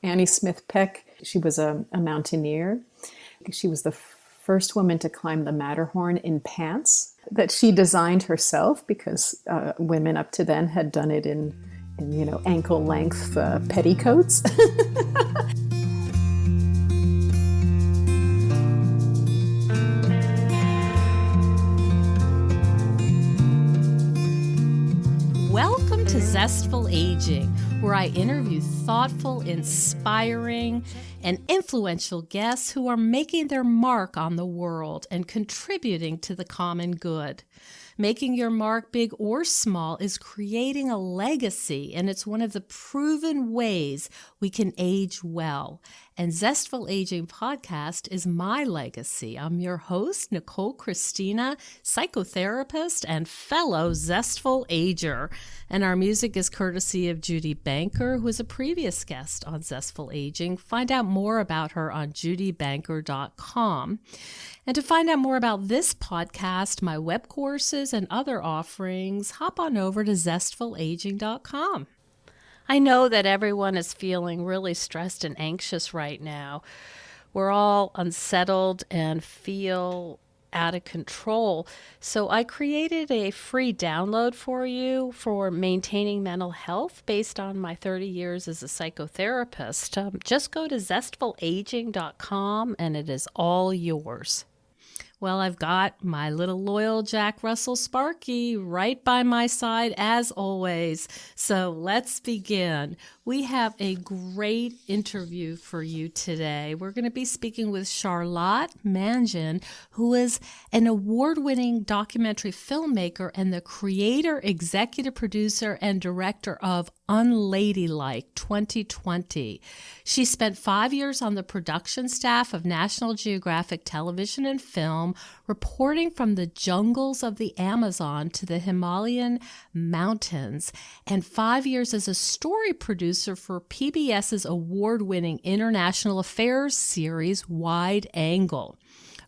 Annie Smith Peck, she was a mountaineer. She was the first woman to climb the Matterhorn in pants that she designed herself, because women up to then had done it in ankle length petticoats. Welcome to Zestful Aging, where I interview thoughtful, inspiring, and influential guests who are making their mark on the world and contributing to the common good. Making your mark, big or small, is creating a legacy, and it's one of the proven ways we can age well. And Zestful Aging Podcast is my legacy. I'm your host, Nicole Christina, psychotherapist and fellow Zestful Ager. And our music is courtesy of Judy Banker, who is a previous guest on Zestful Aging. Find out more about her on judybanker.com. And to find out more about this podcast, my web courses, and other offerings, hop on over to zestfulaging.com. I know that everyone is feeling really stressed and anxious right now. We're all unsettled and feel out of control. So I created a free download for you for maintaining mental health based on my 30 years as a psychotherapist. Just go to zestfulaging.com and it is all yours. Well, I've got my little loyal Jack Russell Sparky right by my side as always. So let's begin. We have a great interview for you today. We're going to be speaking with Charlotte Mangin, who is an award-winning documentary filmmaker and the creator, executive producer, and director of Unladylike 2020. She spent 5 years on the production staff of National Geographic Television and Film, reporting from the jungles of the Amazon to the Himalayan mountains, and 5 years as a story producer for PBS's award-winning international affairs series, Wide Angle.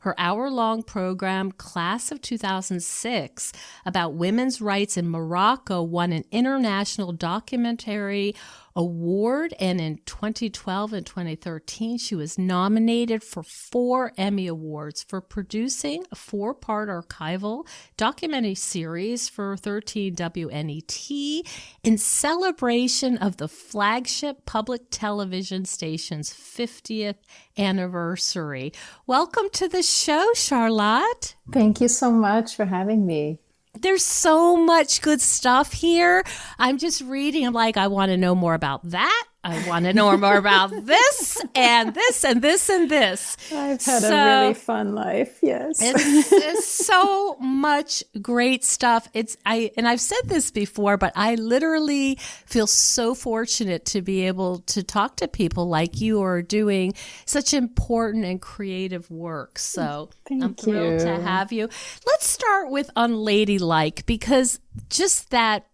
Her hour-long program, Class of 2006, about women's rights in Morocco, won an International Documentary Award, and in 2012 and 2013, she was nominated for 4 Emmy Awards for producing a 4-part archival documentary series for 13 WNET in celebration of the flagship public television station's 50th anniversary. Welcome to the show, Charlotte. Thank you so much for having me. There's so much good stuff here. I'm just reading. I'm like, I want to know more about that. I want to know more about this and this and this and this. I've had a really fun life. Yes. It's so much great stuff. And I've said this before, but I literally feel so fortunate to be able to talk to people like you who are doing such important and creative work. So I'm thrilled to have you. Let's start with Unladylike, because just that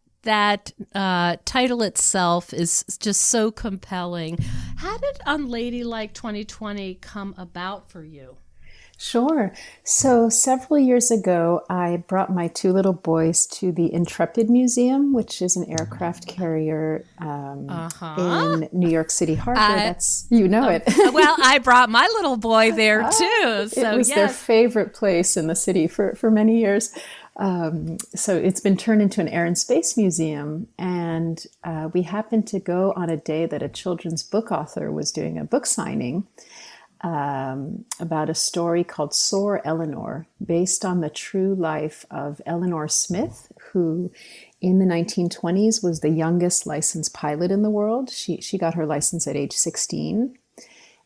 title itself is just so compelling. How did Unladylike 2020 come about for you? Sure. So several years ago, I brought my 2 little boys to the Intrepid Museum, which is an aircraft carrier in New York City Harbor. It. Well, I brought my little boy there too. So it was their favorite place in the city for many years. So it's been turned into an air and space museum, and we happened to go on a day that a children's book author was doing a book signing about a story called Soar Eleanor, based on the true life of Eleanor Smith, who in the 1920s was the youngest licensed pilot in the world. She got her license at age 16.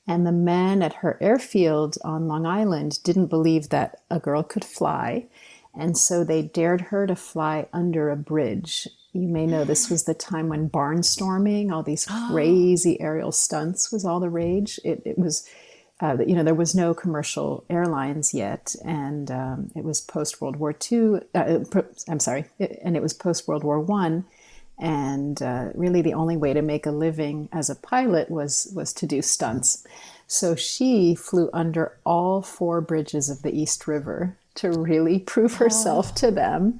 And the men at her airfield on Long Island didn't believe that a girl could fly. And so they dared her to fly under a bridge. You may know this was the time when barnstorming, all these crazy aerial stunts was all the rage. It was, there was no commercial airlines yet. And it was post-World War II. And it was post-World War I. And really the only way to make a living as a pilot was to do stunts. So she flew under all 4 bridges of the East River to really prove herself to them,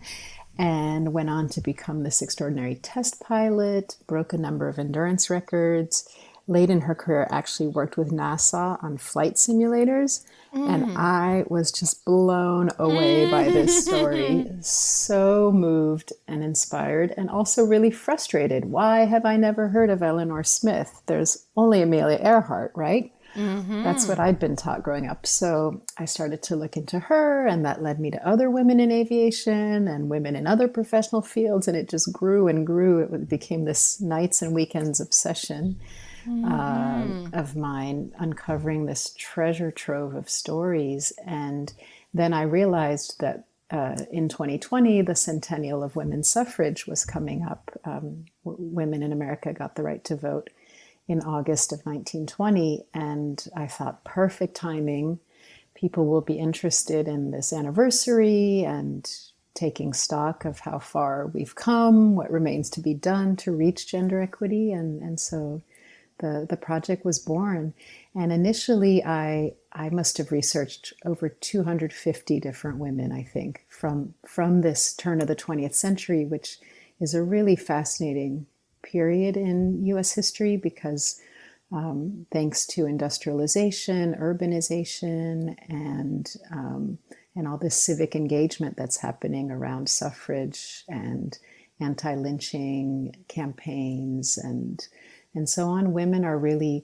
and went on to become this extraordinary test pilot, broke a number of endurance records, late in her career, actually worked with NASA on flight simulators. And I was just blown away by this story. So moved and inspired, and also really frustrated. Why have I never heard of Eleanor Smith? There's only Amelia Earhart, right? That's what I'd been taught growing up. So I started to look into her, and that led me to other women in aviation and women in other professional fields. And it just grew and grew. It became this nights and weekends obsession of mine, uncovering this treasure trove of stories. And then I realized that in 2020, the centennial of women's suffrage was coming up. Women in America got the right to vote in August of 1920. And I thought, perfect timing. People will be interested in this anniversary and taking stock of how far we've come, what remains to be done to reach gender equity. And so the project was born. And initially, I must have researched over 250 different women, I think, from this turn of the 20th century, which is a really fascinating period in U.S. history because thanks to industrialization, urbanization, and all this civic engagement that's happening around suffrage and anti-lynching campaigns and so on, women are really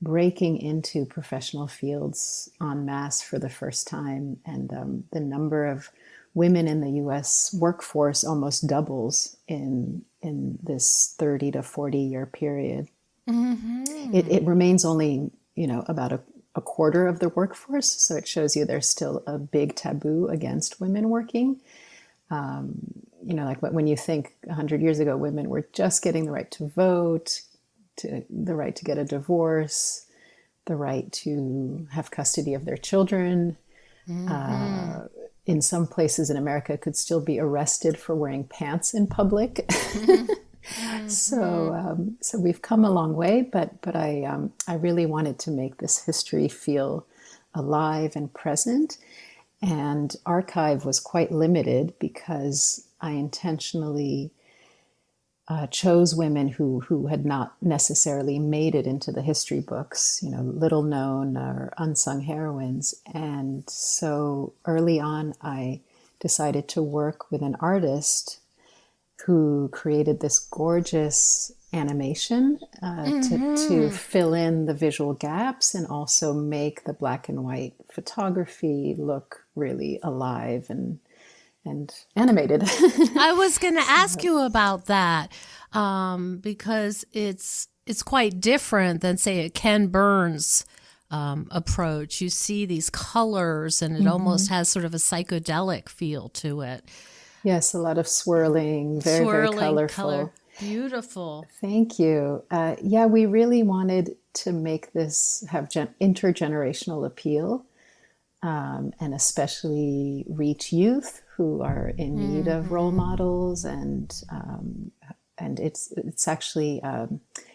breaking into professional fields en masse for the first time. And the number of women in the U.S. workforce almost doubles in this 30 to 40 year period. It remains only, about a quarter of the workforce. So it shows you there's still a big taboo against women working. Like when you think 100 years ago, women were just getting the right to vote, the right to get a divorce, the right to have custody of their children. In some places in America, could still be arrested for wearing pants in public. So we've come a long way, but I really wanted to make this history feel alive and present. And archive was quite limited because I intentionally chose women who had not necessarily made it into the history books, little known or unsung heroines. And so early on, I decided to work with an artist who created this gorgeous animation to fill in the visual gaps and also make the black and white photography look really alive and animated. I was going to ask you about that because it's quite different than, say, a Ken Burns approach. You see these colors and it almost has sort of a psychedelic feel to it. Yes, a lot of swirling, very colorful. Color. Beautiful. Thank you. We really wanted to make this have intergenerational appeal and especially reach youth who are in need of role models, and it's actually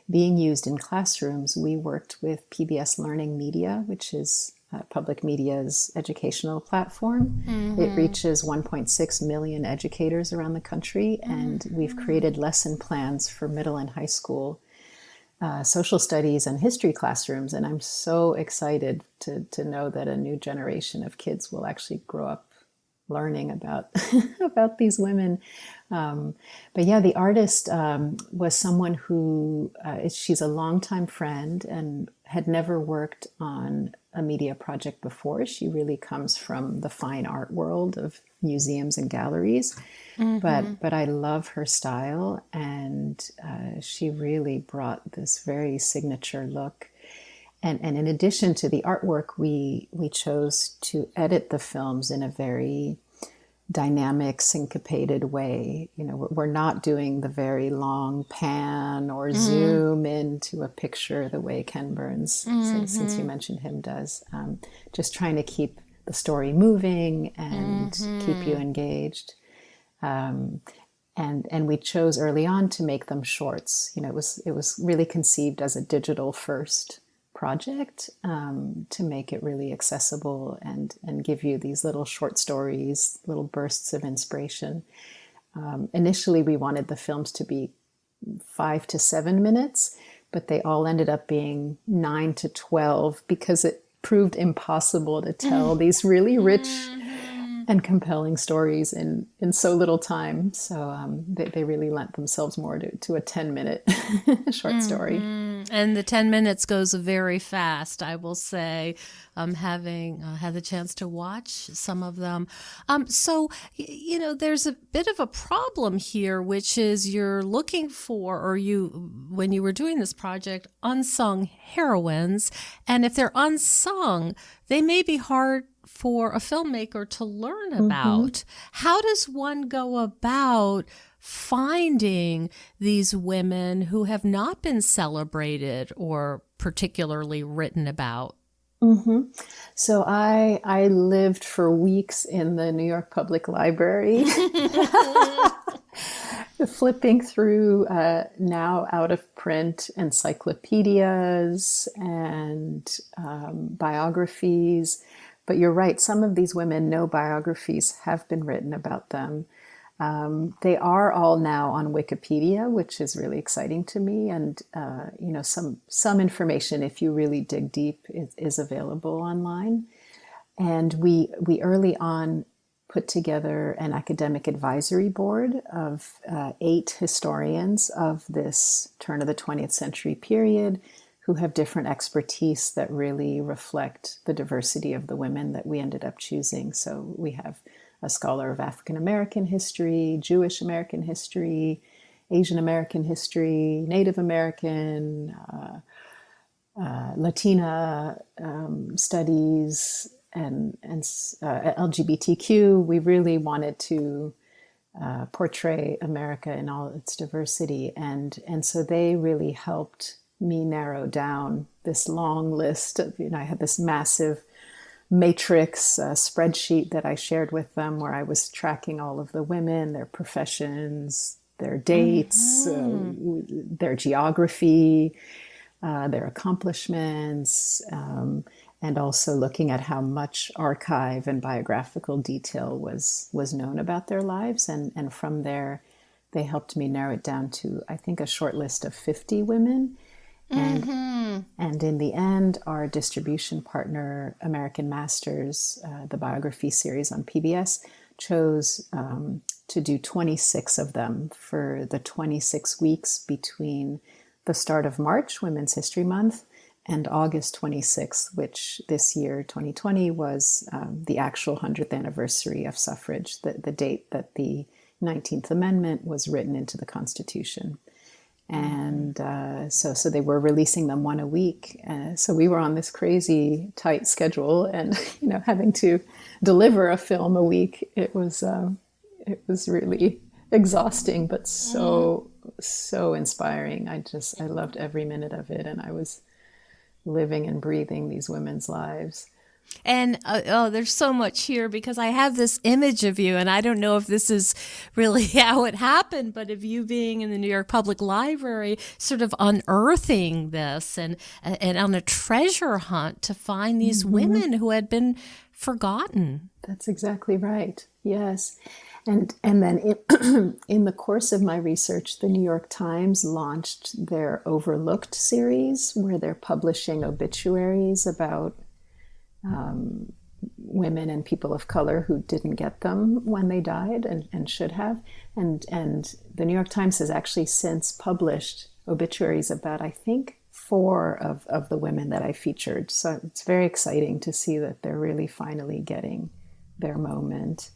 being used in classrooms. We worked with PBS Learning Media, which is Public Media's educational platform. It reaches 1.6 million educators around the country, and we've created lesson plans for middle and high school social studies and history classrooms. And I'm so excited to know that a new generation of kids will actually grow up learning about about these women. The artist was someone who she's a longtime friend and had never worked on a media project before. She really comes from the fine art world of museums and galleries, but I love her style, and she really brought this very signature look. And in addition to the artwork, we chose to edit the films in a very dynamic, syncopated way. We're not doing the very long pan or zoom into a picture the way Ken Burns, since you mentioned him, does. Just trying to keep the story moving and keep you engaged. And we chose early on to make them shorts. It was really conceived as a digital first project to make it really accessible and give you these little short stories, little bursts of inspiration. Initially, we wanted the films to be 5 to 7 minutes, but they all ended up being 9 to 12 because it proved impossible to tell these really rich and compelling stories in so little time. So they really lent themselves more to a 10-minute short story. And the 10 minutes goes very fast, I will say, having had the chance to watch some of them. So, there's a bit of a problem here, which is you're looking for, when you were doing this project, unsung heroines. And if they're unsung, they may be hard for a filmmaker to learn about. How does one go about finding these women who have not been celebrated or particularly written about? So I lived for weeks in the New York Public Library, flipping through now out of print encyclopedias and biographies. But you're right, some of these women, no biographies have been written about them. They are all now on Wikipedia, which is really exciting to me. And, some information, if you really dig deep, is available online. And we early on put together an academic advisory board of 8 historians of this turn of the 20th century period who have different expertise that really reflect the diversity of the women that we ended up choosing. So we have a scholar of African American history, Jewish American history, Asian American history, Native American, Latina studies, and LGBTQ. We really wanted to portray America in all its diversity, and so they really helped me narrow down this long list of, I had this massive matrix spreadsheet that I shared with them where I was tracking all of the women, their professions, their dates, their geography, their accomplishments, and also looking at how much archive and biographical detail was known about their lives. And from there, they helped me narrow it down to, I think, a short list of 50 women. And in the end, our distribution partner, American Masters, the biography series on PBS, chose to do 26 of them for the 26 weeks between the start of March, Women's History Month, and August 26th, which this year, 2020, was the actual 100th anniversary of suffrage, the date that the 19th Amendment was written into the Constitution. And so they were releasing them one a week. So we were on this crazy tight schedule, and having to deliver a film a week. It was really exhausting, but so inspiring. I loved every minute of it, and I was living and breathing these women's lives. And there's so much here because I have this image of you, and I don't know if this is really how it happened, but of you being in the New York Public Library, sort of unearthing this and on a treasure hunt to find these women who had been forgotten. That's exactly right. Yes. And then in the course of my research, the New York Times launched their Overlooked series, where they're publishing obituaries about women and people of color who didn't get them when they died and should have. And the New York Times has actually since published obituaries about, I think, 4 of the women that I featured. So it's very exciting to see that they're really finally getting their moment.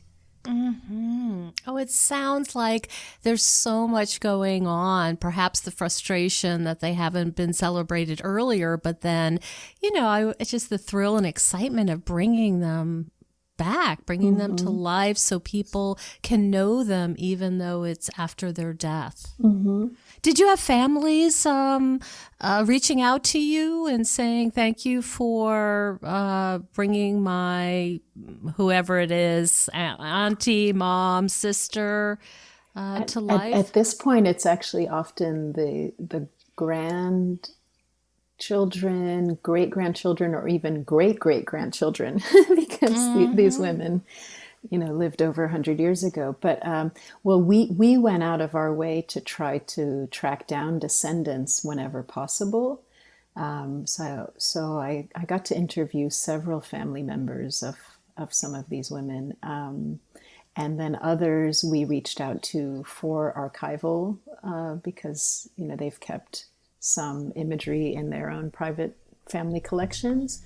Oh, it sounds like there's so much going on. Perhaps the frustration that they haven't been celebrated earlier, but then, it's just the thrill and excitement of bringing them back, bringing them to life so people can know them even though it's after their death. Did you have families reaching out to you and saying, thank you for bringing my, whoever it is, auntie, mom, sister to life? At this point, it's actually often the grandchildren, great-grandchildren, or even great-great-grandchildren, because these women lived over 100 years ago. But well, we went out of our way to try to track down descendants whenever possible. So I got to interview several family members of some of these women. And then others we reached out to for archival because, they've kept some imagery in their own private family collections.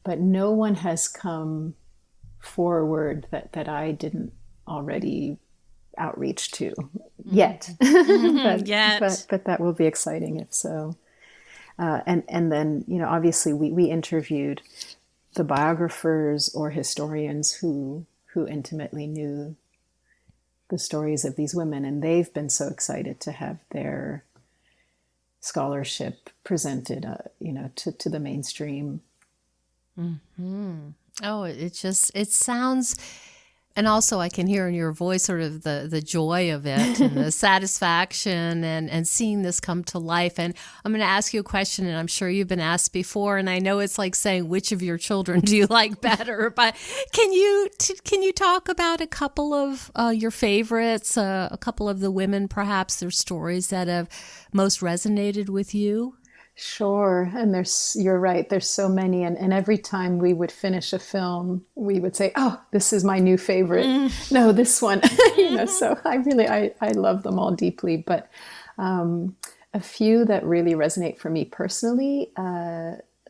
But no one has come forward that I didn't already outreach to yet. But that will be exciting if so. And then, obviously we interviewed the biographers or historians who intimately knew the stories of these women, and they've been so excited to have their scholarship presented, to the mainstream. Oh, it sounds, and also I can hear in your voice sort of the joy of it and the satisfaction and seeing this come to life. And I'm going to ask you a question, and I'm sure you've been asked before, and I know it's like saying, which of your children do you like better? But can you talk about a couple of your favorites, a couple of the women, perhaps their stories that have most resonated with you? Sure. And you're right, there's so many. And every time we would finish a film, we would say, oh, this is my new favorite. No, this one, so I love them all deeply. But a few that really resonate for me personally,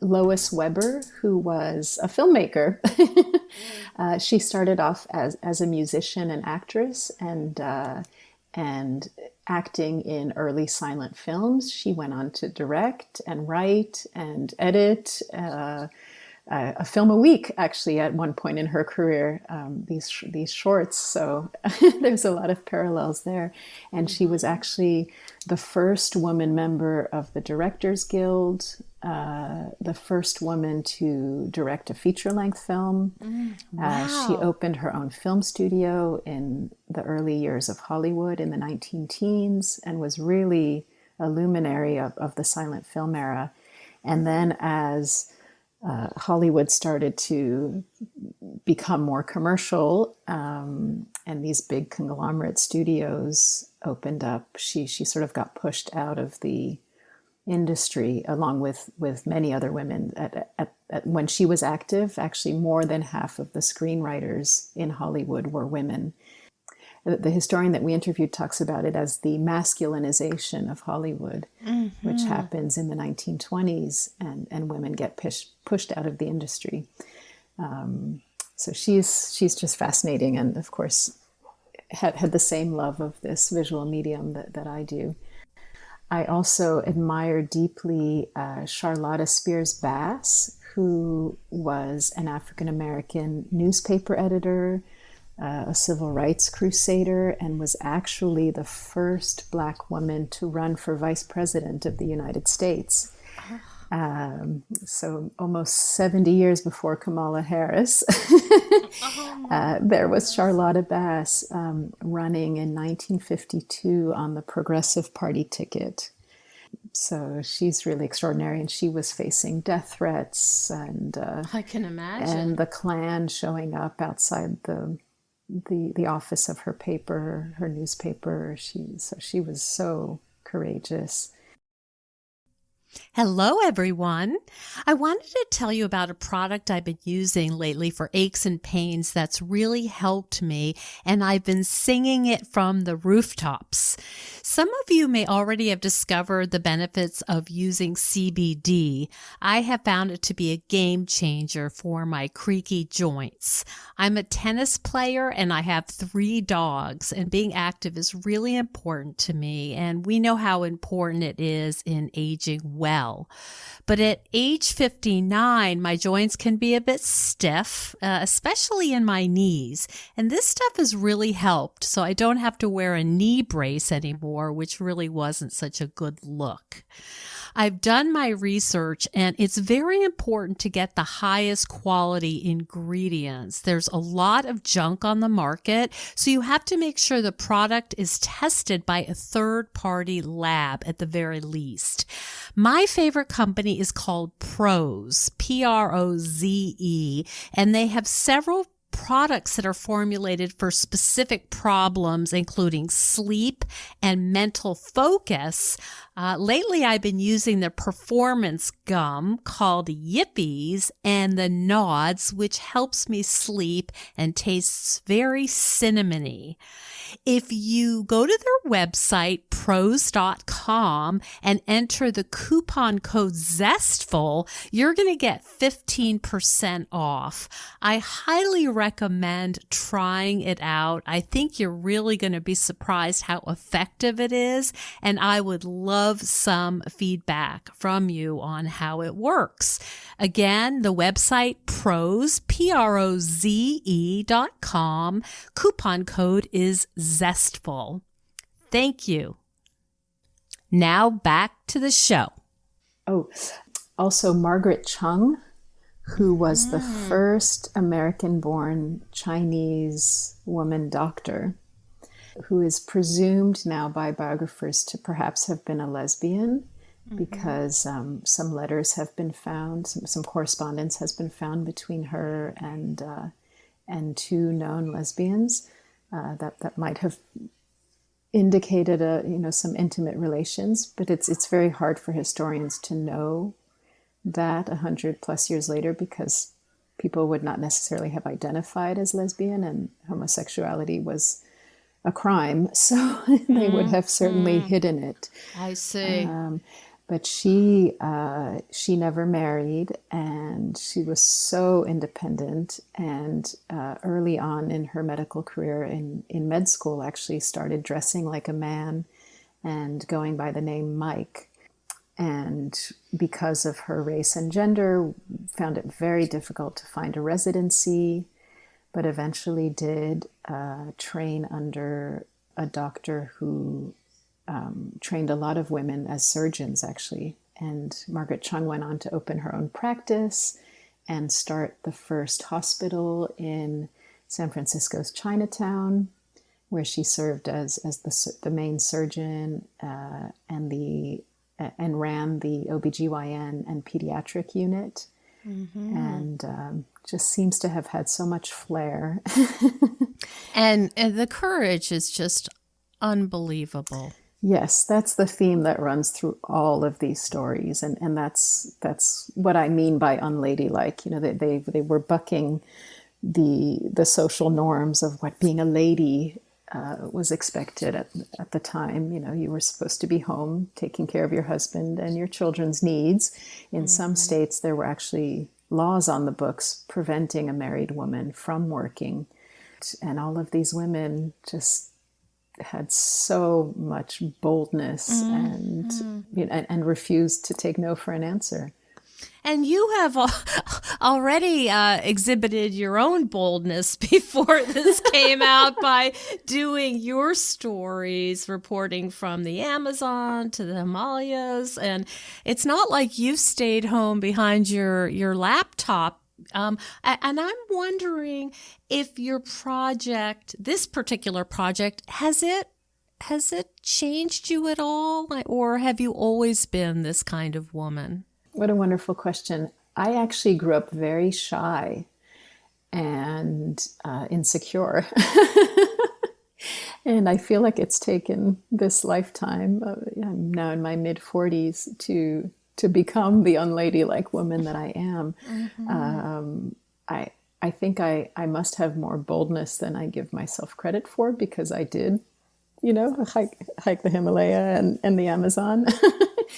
Lois Weber, who was a filmmaker. She started off as a musician and actress and acting in early silent films. She went on to direct and write and edit a film a week, actually, at one point in her career, these shorts. So there's a lot of parallels there. And she was actually the first woman member of the Directors Guild, the first woman to direct a feature-length film. Wow. She opened her own film studio in the early years of Hollywood in the 19-teens and was really a luminary of the silent film era. And then as Hollywood started to become more commercial, and these big conglomerate studios opened up, she sort of got pushed out of the industry along with many other women. When she was active, actually more than half of the screenwriters in Hollywood were women. The historian that we interviewed talks about it as the masculinization of Hollywood, which happens in the 1920s, and women get pushed out of the industry. So she's just fascinating, and of course had the same love of this visual medium that I do. I also admire deeply Charlotta Spears Bass, who was an African-American newspaper editor, a civil rights crusader, and was actually the first Black woman to run for vice president of the United States. So almost 70 years before Kamala Harris, there was Charlotta Bass running in 1952 on the Progressive Party ticket. So she's really extraordinary, and she was facing death threats and I can imagine, and the Klan showing up outside the office of her newspaper. She was so courageous. Hello, everyone. I wanted to tell you about a product I've been using lately for aches and pains that's really helped me, and I've been singing it from the rooftops. Some of you may already have discovered the benefits of using CBD. I have found it to be a game changer for my creaky joints. I'm a tennis player and I have 3 dogs, and being active is really important to me, and we know how important it is in aging well. But at age 59, my joints can be a bit stiff, especially in my knees. And this stuff has really helped, so I don't have to wear a knee brace anymore, which really wasn't such a good look. I've done my research, and it's very important to get the highest quality ingredients. There's a lot of junk on the market, so you have to make sure the product is tested by a third-party lab at the very least. My favorite company is called Prose, Proze, and they have several products that are formulated for specific problems, including sleep and mental focus. Lately, I've been using the performance gum called Yippies and the Nods, which helps me sleep and tastes very cinnamony. If you go to their website, prose.com, and enter the coupon code ZESTFUL, you're going to get 15% off. I highly recommend trying it out. I think you're really going to be surprised how effective it is, and I would love some feedback from you on how it works. Again, the website Prose, PROZE.com. Coupon code is ZESTFUL. Thank you. Now back to the show. Oh, also Margaret Chung, who was the first American-born Chinese woman doctor, who is presumed now by biographers to perhaps have been a lesbian, because some letters have been found, some correspondence has been found between her and two known lesbians that might have indicated some intimate relations. But it's very hard for historians to know that 100 plus years later, because people would not necessarily have identified as lesbian, and homosexuality was a crime, so they would have certainly hidden it. I see. But she never married, and she was so independent. And early on in her medical career in med school, actually started dressing like a man and going by the name Mike. And because of her race and gender, found it very difficult to find a residency, but eventually did train under a doctor who trained a lot of women as surgeons, actually. And Margaret Chung went on to open her own practice and start the first hospital in San Francisco's Chinatown, where she served as the main surgeon and ran the OBGYN and pediatric unit. And just seems to have had so much flair. and the courage is just unbelievable. Yes, that's the theme that runs through all of these stories, and that's what I mean by unladylike. They were bucking the social norms of what being a lady was expected at the time. You were supposed to be home taking care of your husband and your children's needs. In some states, there were actually laws on the books preventing a married woman from working, and all of these women just had so much boldness and refused to take no for an answer. And you have already exhibited your own boldness before this came out by doing your stories, reporting from the Amazon to the Himalayas. And it's not like you've stayed home behind your laptop. And I'm wondering if your project, this particular project, has it changed you at all? Or have you always been this kind of woman? What a wonderful question. I actually grew up very shy and insecure. And I feel like it's taken this lifetime, I'm now in my mid-40s, to become the unladylike woman that I am. I think I must have more boldness than I give myself credit for, because I did, hike the Himalaya and the Amazon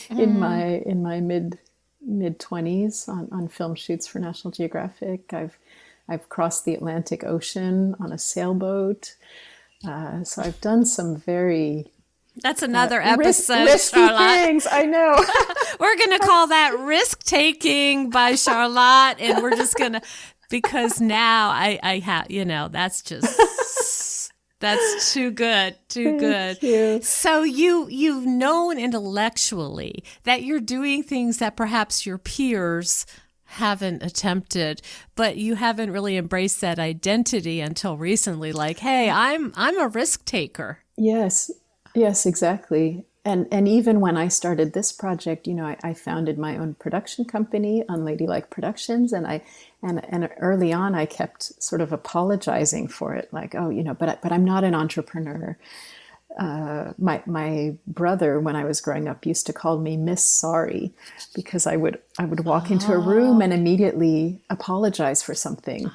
in my mid-20s on film shoots for National Geographic. I've crossed the Atlantic Ocean on a sailboat. So I've done some very... That's another episode, risky Charlotte. Things, I know. We're going to call that Risk-Taking by Charlotte, and we're just going to... Because now I have, that's just... That's too good, too good. Thank you. So you've known intellectually that you're doing things that perhaps your peers haven't attempted, but you haven't really embraced that identity until recently. Like, hey, I'm a risk taker. Yes, exactly. and even when I started this project, I founded my own production company, Unladylike Productions, and early on I kept sort of apologizing for it, like, oh, but I'm not an entrepreneur. My brother, when I was growing up, used to call me Miss Sorry, because I would walk into a room and immediately apologize for something.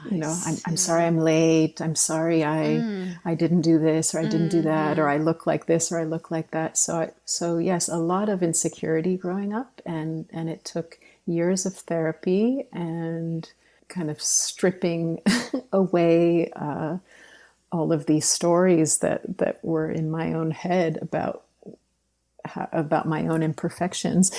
I'm sorry I'm late. I'm sorry I didn't do this, or I didn't do that, or I look like this, or I look like that. So yes, a lot of insecurity growing up, and it took years of therapy and kind of stripping away all of these stories that were in my own head about my own imperfections,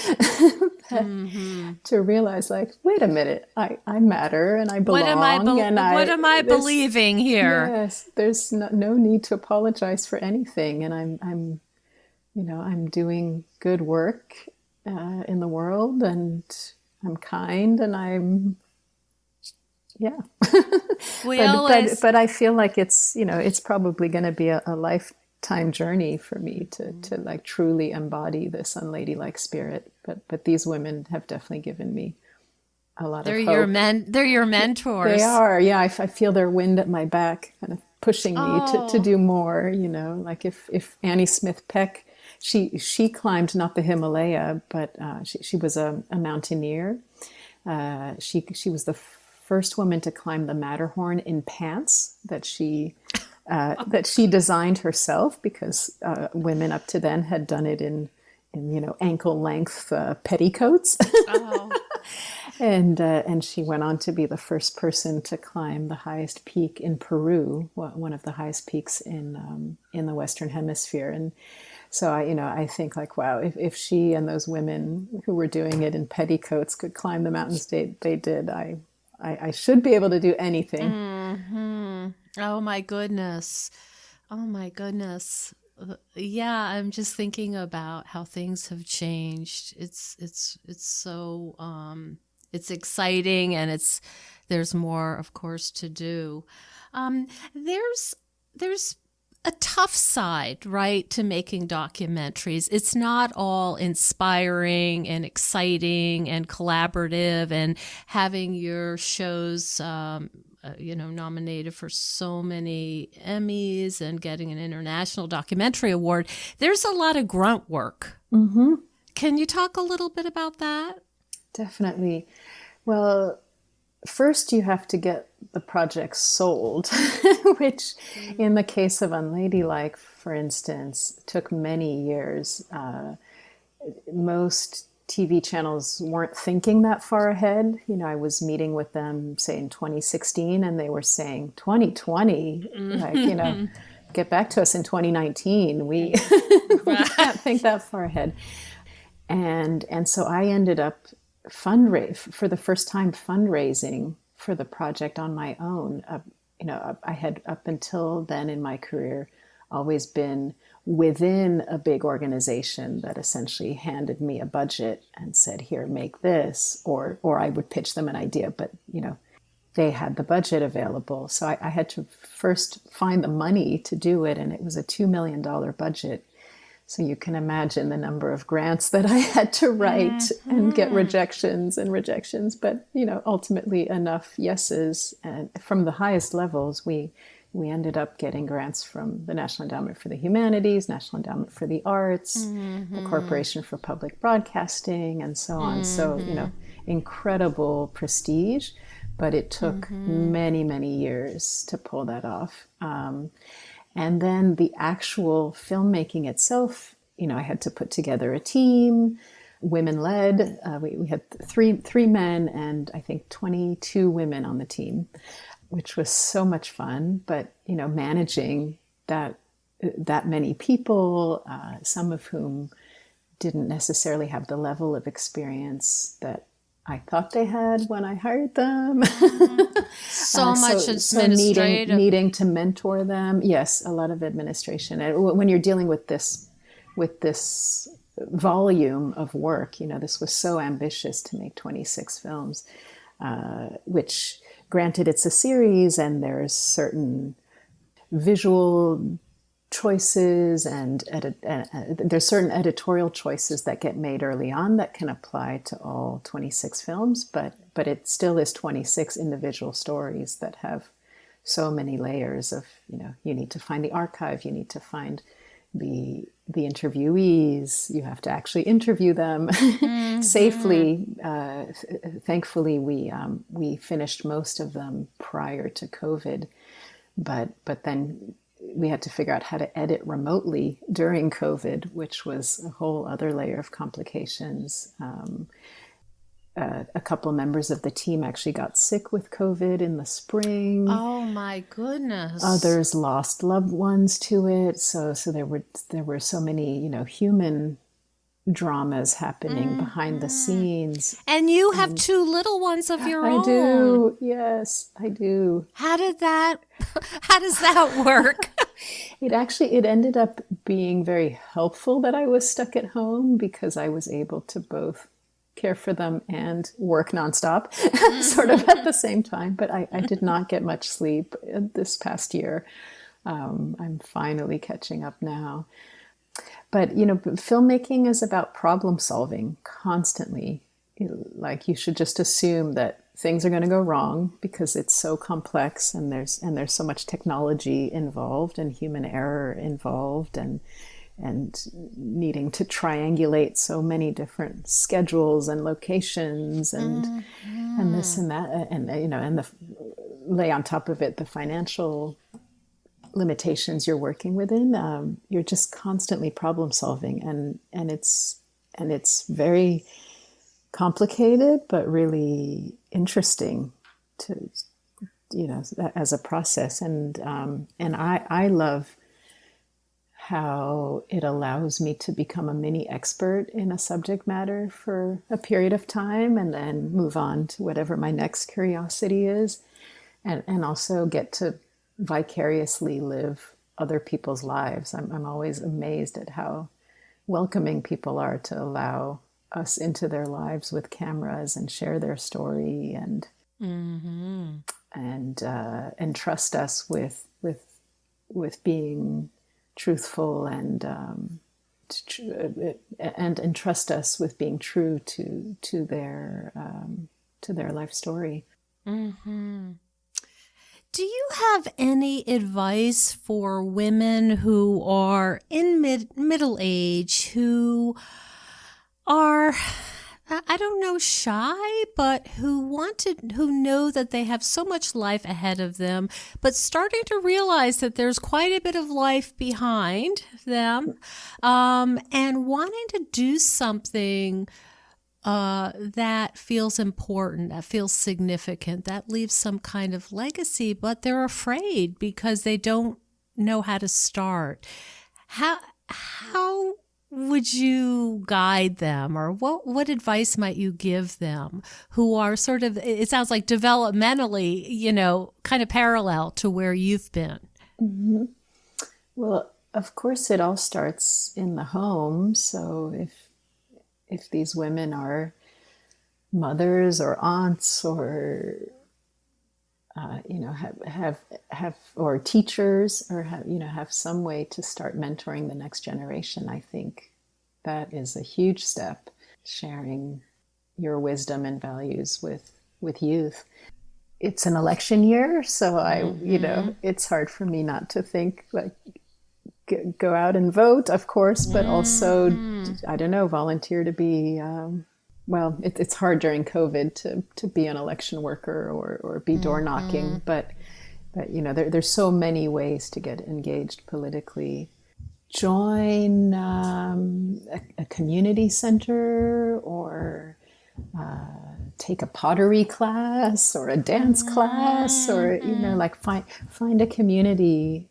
to realize, like, wait a minute, I matter and I belong. What am I believing here? Yes, there's no need to apologize for anything, and I'm doing good work in the world, and I'm kind, and I'm but I feel like it's probably going to be a lifetime journey for me to like truly embody this unladylike spirit. But these women have definitely given me a lot of hope. They're your mentors. They are. Yeah, I feel their wind at my back, kind of pushing me to do more. Like if Annie Smith Peck, she climbed not the Himalaya, but she was a mountaineer. She was the first woman to climb the Matterhorn in pants that she designed herself, because women up to then had done it in ankle length petticoats. Oh. And she went on to be the first person to climb the highest peak in Peru, one of the highest peaks in the Western Hemisphere. And so I think, like, wow, if she and those women who were doing it in petticoats could climb the mountains they did, I should be able to do anything. Mm-hmm. Oh my goodness. Yeah, I'm just thinking about how things have changed. It's so it's exciting, and there's more, of course, to do. There's a tough side, right, to making documentaries. It's not all inspiring and exciting and collaborative, and having your shows, nominated for so many Emmys and getting an International Documentary Award. There's a lot of grunt work. Mm-hmm. Can you talk a little bit about that? Definitely. Well, first you have to get the project sold, which in the case of Unladylike, for instance, took many years. Most TV channels weren't thinking that far ahead. I was meeting with them, say, in 2016, and they were saying 2020, like, get back to us in 2019. We can't think that far ahead. And so I ended up for the first time fundraising for the project on my own. I had, up until then in my career, always been within a big organization that essentially handed me a budget and said, here, make this, or I would pitch them an idea, but they had the budget available. So I had to first find the money to do it, and it was a $2 million budget. So you can imagine the number of grants that I had to write and get rejections, but ultimately enough yeses. And from the highest levels, we ended up getting grants from the National Endowment for the Humanities, National Endowment for the Arts, the Corporation for Public Broadcasting, and so on. So, incredible prestige, but it took many, many years to pull that off. And then the actual filmmaking itself, I had to put together a team, women-led. We had three men and I think 22 women on the team, which was so much fun. But, managing that many people, some of whom didn't necessarily have the level of experience that I thought they had when I hired them. So much administrative. So needing to mentor them. Yes, a lot of administration. And when you're dealing with this volume of work, this was so ambitious to make 26 films, which, granted, it's a series and there's certain visual choices and there's certain editorial choices that get made early on that can apply to all 26 films, but it still is 26 individual stories that have so many layers of, you need to find the archive, you need to find the interviewees, you have to actually interview them safely. Thankfully, we finished most of them prior to COVID, but then we had to figure out how to edit remotely during COVID, which was a whole other layer of complications. A couple of members of the team actually got sick with COVID in the spring. Oh my goodness. Others lost loved ones to it. So there were so many, human dramas happening behind the scenes. And you have two little ones of your own. I do. Yes, I do. How does that work? It ended up being very helpful that I was stuck at home, because I was able to both care for them and work nonstop sort of at the same time. But I did not get much sleep this past year. I'm finally catching up now. But, filmmaking is about problem solving constantly. Like, you should just assume that things are going to go wrong because it's so complex, and there's so much technology involved and human error involved, and needing to triangulate so many different schedules and locations and this and that, and lay on top of it the financial limitations you're working within. You're just constantly problem solving, and it's very complicated, but really interesting to, as a process. And I love how it allows me to become a mini expert in a subject matter for a period of time, and then move on to whatever my next curiosity is, and also get to vicariously live other people's lives. I'm always amazed at how welcoming people are to allow us into their lives with cameras and share their story and trust us with being truthful and entrust us with being true to their life story. Mm-hmm. Do you have any advice for women who are in middle age, who are, I don't know, shy, but who know that they have so much life ahead of them, but starting to realize that there's quite a bit of life behind them, and wanting to do something that feels important, that feels significant, that leaves some kind of legacy, but they're afraid because they don't know how to start? How would you guide them, or what advice might you give them who are sort of, it sounds like developmentally, kind of parallel to where you've been? Mm-hmm. Well, of course, it all starts in the home. So if these women are mothers or aunts or have or teachers, or have some way to start mentoring the next generation, I think that is a huge step. Sharing your wisdom and values with youth. It's an election year, so it's hard for me not to think like, go out and vote, of course, but also, I don't know, volunteer to be, it's hard during COVID to be an election worker or be door knocking, but there's so many ways to get engaged politically. Join a community center, or take a pottery class or a dance class, or, find a community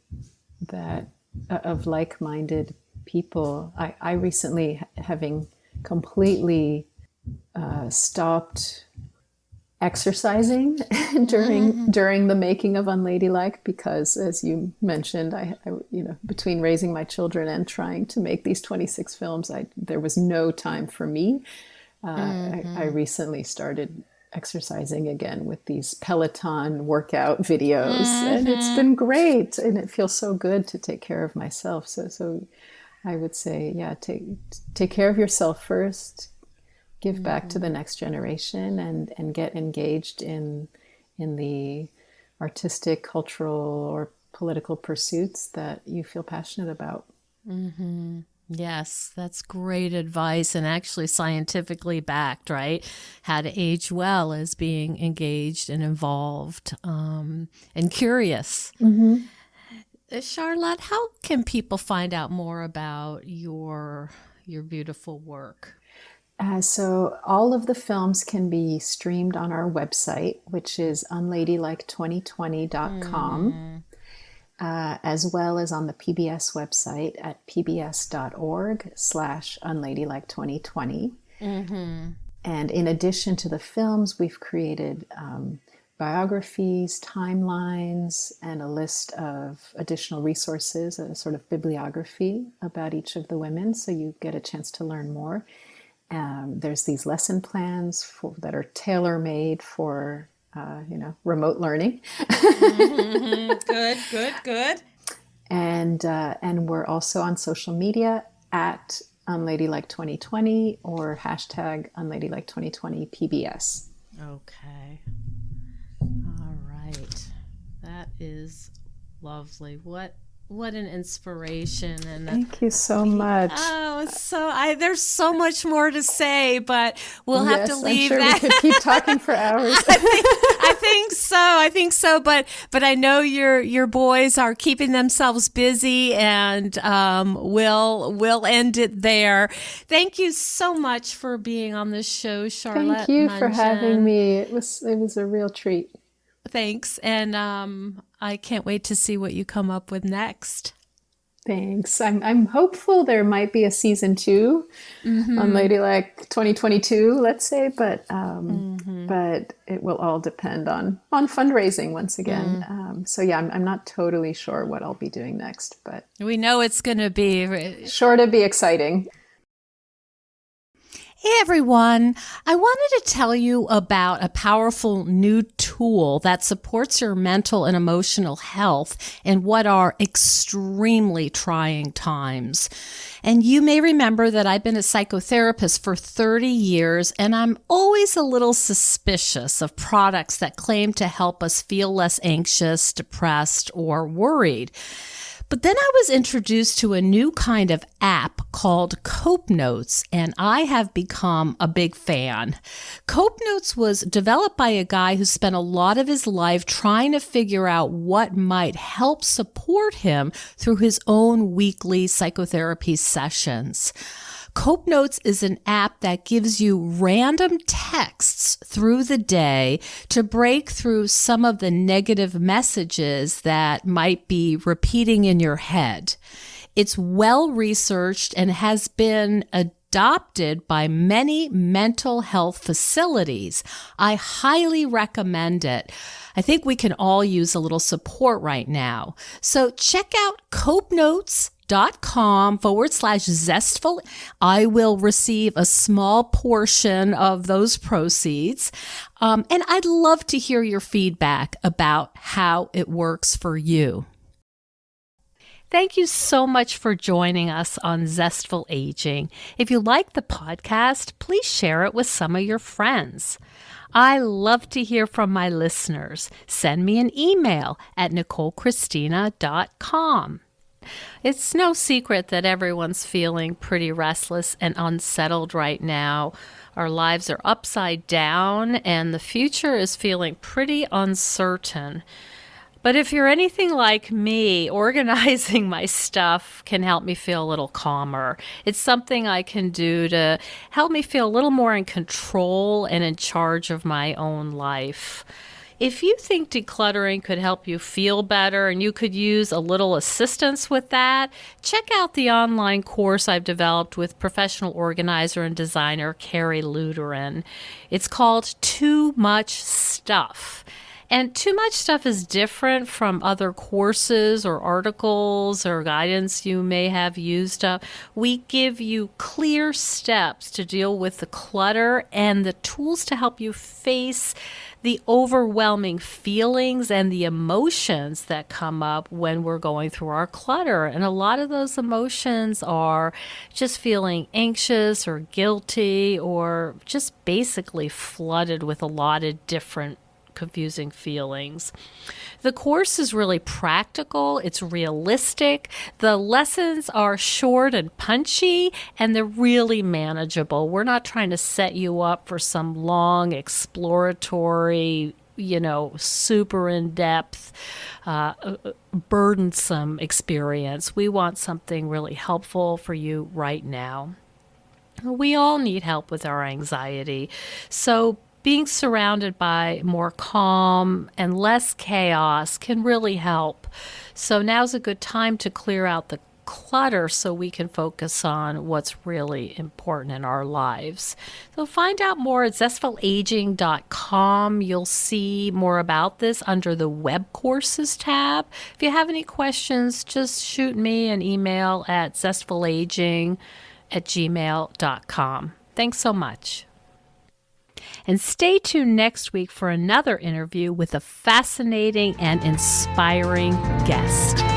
that of like-minded people. I recently, having completely stopped exercising during the making of Unladylike, because, as you mentioned, I between raising my children and trying to make these 26 films, there was no time for me. I recently started exercising again with these Peloton workout videos, and it's been great, and it feels so good to take care of myself. So I would say, yeah, take care of yourself first, give back to the next generation, and get engaged in the artistic, cultural, or political pursuits that you feel passionate about. Yes, that's great advice, and actually scientifically backed, right? How to age well is being engaged and involved and curious. Charlotte, how can people find out more about your beautiful work? So all of the films can be streamed on our website, which is unladylike2020.com. As well as on the PBS website at pbs.org/unladylike2020. And in addition to the films, we've created biographies, timelines, and a list of additional resources, a sort of bibliography about each of the women, so you get a chance to learn more. There's these lesson plans that are tailor-made for remote learning. Good. And we're also on social media at Unladylike2020 or hashtag Unladylike2020 PBS. Okay. All right. That is lovely. What an inspiration. And thank you so much. Oh, there's so much more to say, but we'll have to leave I'm sure that. We could keep talking for hours. I think so. But I know your boys are keeping themselves busy, and we'll end it there. Thank you so much for being on this show, Charlotte. Thank you Mangin. for having me. It was a real treat. Thanks. And I can't wait to see what you come up with next. Thanks. I'm hopeful there might be a season 2 on Ladylike 2022, let's say, but it will all depend on fundraising once again. So yeah, I'm not totally sure what I'll be doing next, but we know it's going to be sure to be exciting. Hey everyone, I wanted to tell you about a powerful new tool that supports your mental and emotional health in what are extremely trying times. And you may remember that I've been a psychotherapist for 30 years, and I'm always a little suspicious of products that claim to help us feel less anxious, depressed, or worried. But then I was introduced to a new kind of app called Cope Notes, and I have become a big fan. Cope Notes was developed by a guy who spent a lot of his life trying to figure out what might help support him through his own weekly psychotherapy sessions. Cope Notes is an app that gives you random texts through the day to break through some of the negative messages that might be repeating in your head. It's well researched and has been adopted by many mental health facilities. I highly recommend it. I think we can all use a little support right now. So check out copenotes.com/zestful. I will receive a small portion of those proceeds. And I'd love to hear your feedback about how it works for you. Thank you so much for joining us on Zestful Aging. If you like the podcast, please share it with some of your friends. I love to hear from my listeners. Send me an email at NicoleChristina.com. It's no secret that everyone's feeling pretty restless and unsettled right now. Our lives are upside down, and the future is feeling pretty uncertain. But if you're anything like me, organizing my stuff can help me feel a little calmer. It's something I can do to help me feel a little more in control and in charge of my own life. If you think decluttering could help you feel better and you could use a little assistance with that, check out the online course I've developed with professional organizer and designer Carrie Luderin. It's called Too Much Stuff. And too much stuff is different from other courses or articles or guidance you may have used up. We give you clear steps to deal with the clutter and the tools to help you face the overwhelming feelings and the emotions that come up when we're going through our clutter. And a lot of those emotions are just feeling anxious or guilty or just basically flooded with a lot of different confusing feelings. The course is really practical, it's realistic, the lessons are short and punchy, and they're really manageable. We're not trying to set you up for some long exploratory, super in-depth, burdensome experience. We want something really helpful for you right now. We all need help with our anxiety, so being surrounded by more calm and less chaos can really help. So now's a good time to clear out the clutter so we can focus on what's really important in our lives. So find out more at zestfulaging.com. You'll see more about this under the web courses tab. If you have any questions, just shoot me an email at zestfulaging@gmail.com. Thanks so much. And stay tuned next week for another interview with a fascinating and inspiring guest.